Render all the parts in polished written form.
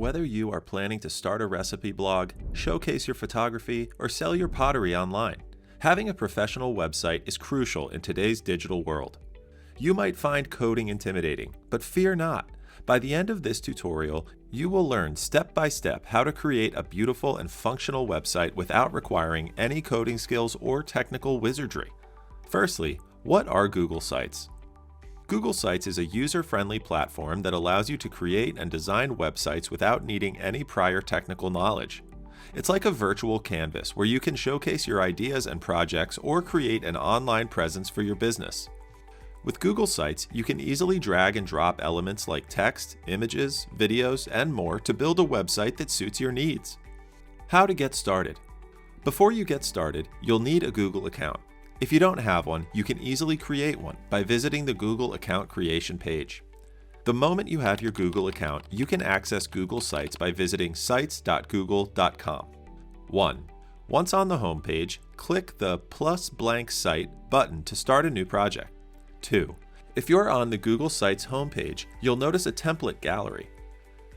Whether you are planning to start a recipe blog, showcase your photography, or sell your pottery online, having a professional website is crucial in today's digital world. You might find coding intimidating, but fear not. By the end of this tutorial, you will learn step by step how to create a beautiful and functional website without requiring any coding skills or technical wizardry. Firstly, what are Google Sites? Google Sites is a user-friendly platform that allows you to create and design websites without needing any prior technical knowledge. It's like a virtual canvas where you can showcase your ideas and projects or create an online presence for your business. With Google Sites, you can easily drag and drop elements like text, images, videos, and more to build a website that suits your needs. How to get started? Before you get started, you'll need a Google account. If you don't have one, you can easily create one by visiting the Google account creation page. The moment you have your Google account, you can access Google Sites by visiting sites.google.com. 1. Once on the home page, click the +blank site button to start a new project. 2. If you're on the Google Sites homepage, you'll notice a template gallery.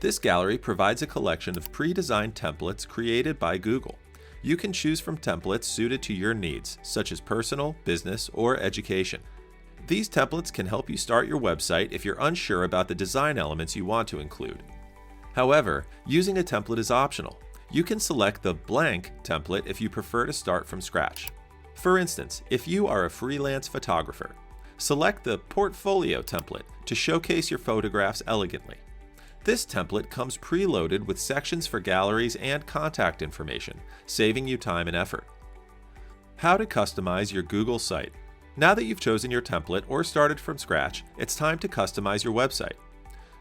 This gallery provides a collection of pre-designed templates created by Google. You can choose from templates suited to your needs, such as personal, business, or education. These templates can help you start your website if you're unsure about the design elements you want to include. However, using a template is optional. You can select the blank template if you prefer to start from scratch. For instance, if you are a freelance photographer, select the portfolio template to showcase your photographs elegantly. This template comes preloaded with sections for galleries and contact information, saving you time and effort. How to customize your Google site. Now that you've chosen your template or started from scratch, it's time to customize your website.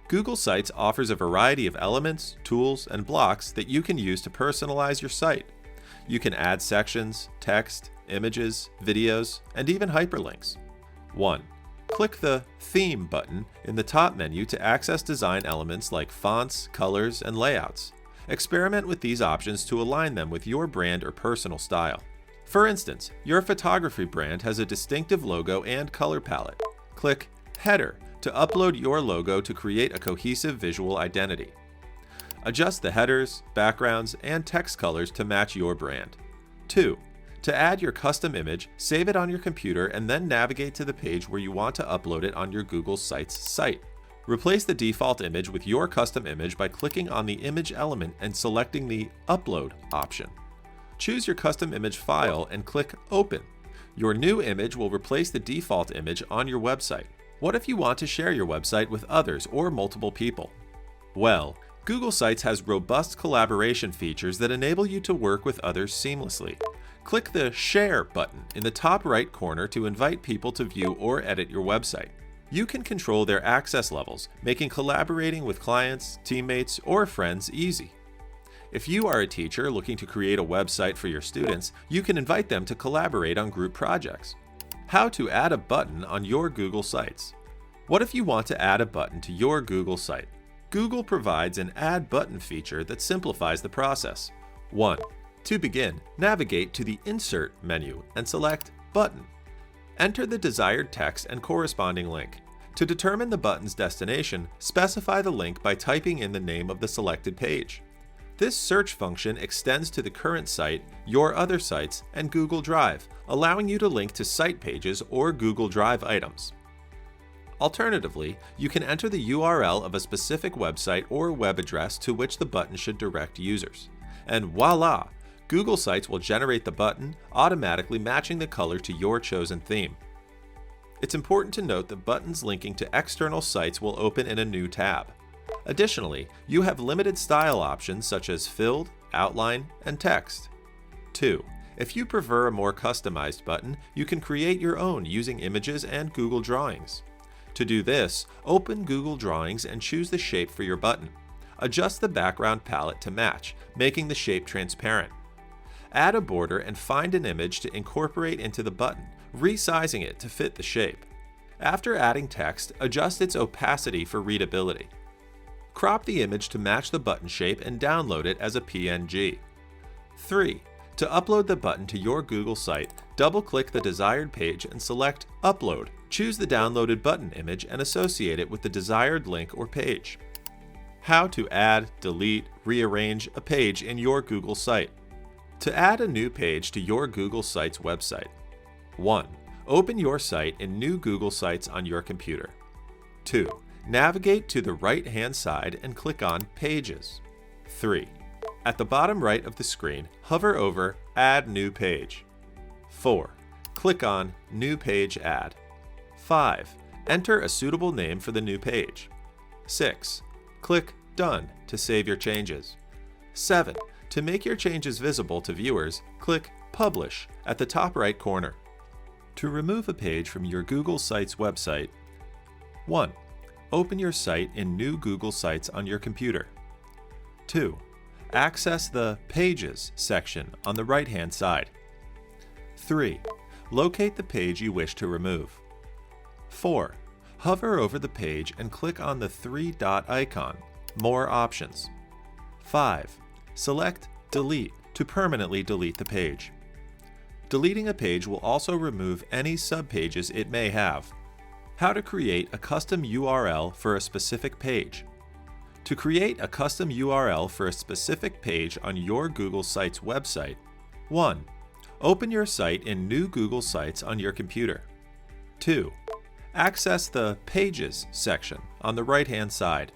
Google Sites offers a variety of elements, tools, and blocks that you can use to personalize your site. You can add sections, text, images, videos, and even hyperlinks. 1. Click the Theme button in the top menu to access design elements like fonts, colors, and layouts. Experiment with these options to align them with your brand or personal style. For instance, your photography brand has a distinctive logo and color palette. Click Header to upload your logo to create a cohesive visual identity. Adjust the headers, backgrounds, and text colors to match your brand. 2. To add your custom image, save it on your computer and then navigate to the page where you want to upload it on your Google Sites site. Replace the default image with your custom image by clicking on the image element and selecting the Upload option. Choose your custom image file and click Open. Your new image will replace the default image on your website. What if you want to share your website with others or multiple people? Well, Google Sites has robust collaboration features that enable you to work with others seamlessly. Click the Share button in the top right corner to invite people to view or edit your website. You can control their access levels, making collaborating with clients, teammates, or friends easy. If you are a teacher looking to create a website for your students, you can invite them to collaborate on group projects. How to add a button on your Google Sites. What if you want to add a button to your Google site? Google provides an Add Button feature that simplifies the process. 1. To begin, navigate to the Insert menu and select Button. Enter the desired text and corresponding link. To determine the button's destination, specify the link by typing in the name of the selected page. This search function extends to the current site, your other sites, and Google Drive, allowing you to link to site pages or Google Drive items. Alternatively, you can enter the URL of a specific website or web address to which the button should direct users. And voila! Google Sites will generate the button, automatically matching the color to your chosen theme. It's important to note that buttons linking to external sites will open in a new tab. Additionally, you have limited style options such as filled, outline, and text. 2. If you prefer a more customized button, you can create your own using images and Google Drawings. To do this, open Google Drawings and choose the shape for your button. Adjust the background palette to match, making the shape transparent. Add a border and find an image to incorporate into the button, resizing it to fit the shape. After adding text, adjust its opacity for readability. Crop the image to match the button shape and download it as a PNG. 3. To upload the button to your Google site, double-click the desired page and select Upload. Choose the downloaded button image and associate it with the desired link or page. How to add, delete, rearrange a page in your Google site. To add a new page to your Google Sites website. 1. Open your site in New Google Sites on your computer. 2. Navigate to the right-hand side and click on Pages. 3. At the bottom right of the screen, hover over Add New Page. 4. Click on New Page Add. 5. Enter a suitable name for the new page. 6. Click Done to save your changes. 7. To make your changes visible to viewers, click Publish at the top right corner. To remove a page from your Google Sites website, 1. Open your site in New Google Sites on your computer. 2. Access the Pages section on the right-hand side. 3. Locate the page you wish to remove. 4. Hover over the page and click on the three-dot icon, More Options. 5. Select Delete to permanently delete the page. Deleting a page will also remove any subpages it may have. How to create a custom URL for a specific page. To create a custom URL for a specific page on your Google Sites website, 1. Open your site in New Google Sites on your computer. 2. Access the Pages section on the right-hand side.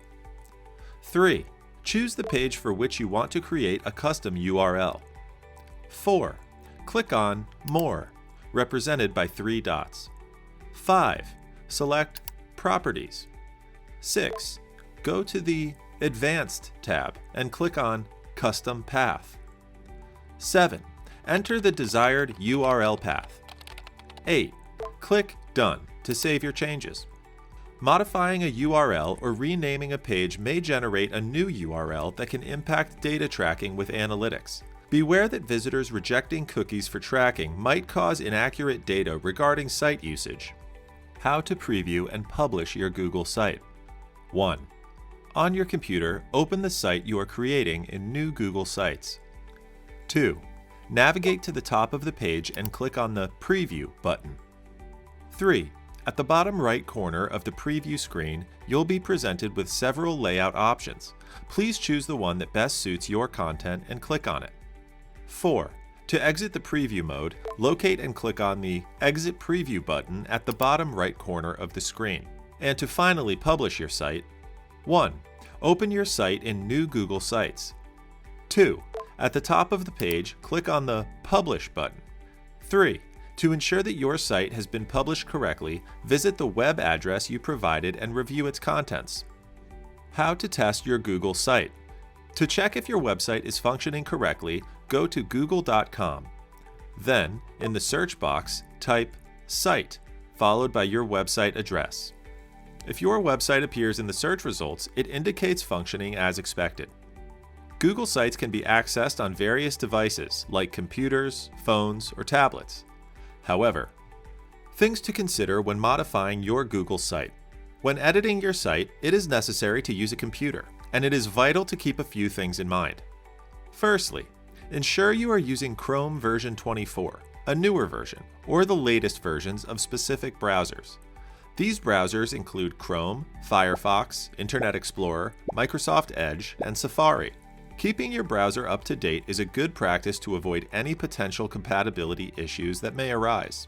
3. Choose the page for which you want to create a custom URL. 4. Click on More, represented by 3 dots. 5. Select Properties. 6. Go to the Advanced tab and click on Custom Path. 7. Enter the desired URL path. 8. Click Done to save your changes. Modifying a URL or renaming a page may generate a new URL that can impact data tracking with analytics. Beware that visitors rejecting cookies for tracking might cause inaccurate data regarding site usage. How to preview and publish your Google site. 1. On your computer, open the site you are creating in New Google Sites. 2. Navigate to the top of the page and click on the Preview button. 3. At the bottom right corner of the preview screen, you'll be presented with several layout options. Please choose the one that best suits your content and click on it. 4. To exit the preview mode, locate and click on the Exit Preview button at the bottom right corner of the screen. And to finally publish your site, 1. Open your site in New Google Sites. 2. At the top of the page, click on the Publish button. 3. To ensure that your site has been published correctly, visit the web address you provided and review its contents. How to test your Google site. To check if your website is functioning correctly, go to google.com. Then, in the search box, type Site, followed by your website address. If your website appears in the search results, it indicates functioning as expected. Google Sites can be accessed on various devices like computers, phones, or tablets. However, things to consider when modifying your Google site. When editing your site, it is necessary to use a computer, and it is vital to keep a few things in mind. Firstly, ensure you are using Chrome version 24, a newer version, or the latest versions of specific browsers. These browsers include Chrome, Firefox, Internet Explorer, Microsoft Edge, and Safari. Keeping your browser up to date is a good practice to avoid any potential compatibility issues that may arise.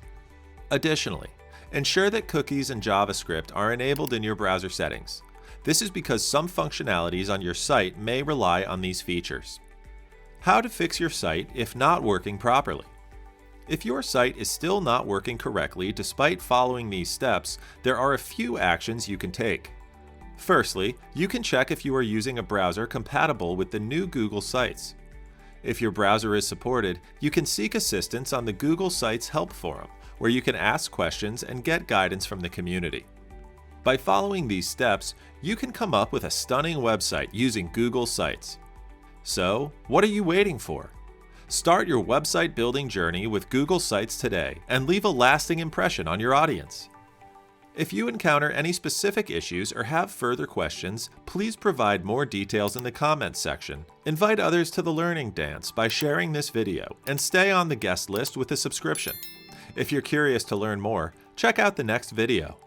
Additionally, ensure that cookies and JavaScript are enabled in your browser settings. This is because some functionalities on your site may rely on these features. How to fix your site if not working properly. If your site is still not working correctly despite following these steps, there are a few actions you can take. Firstly, you can check if you are using a browser compatible with the new Google Sites. If your browser is supported, you can seek assistance on the Google Sites Help Forum, where you can ask questions and get guidance from the community. By following these steps, you can come up with a stunning website using Google Sites. So, what are you waiting for? Start your website building journey with Google Sites today and leave a lasting impression on your audience. If you encounter any specific issues or have further questions, please provide more details in the comments section. Invite others to the learning dance by sharing this video and stay on the guest list with a subscription. If you're curious to learn more, check out the next video.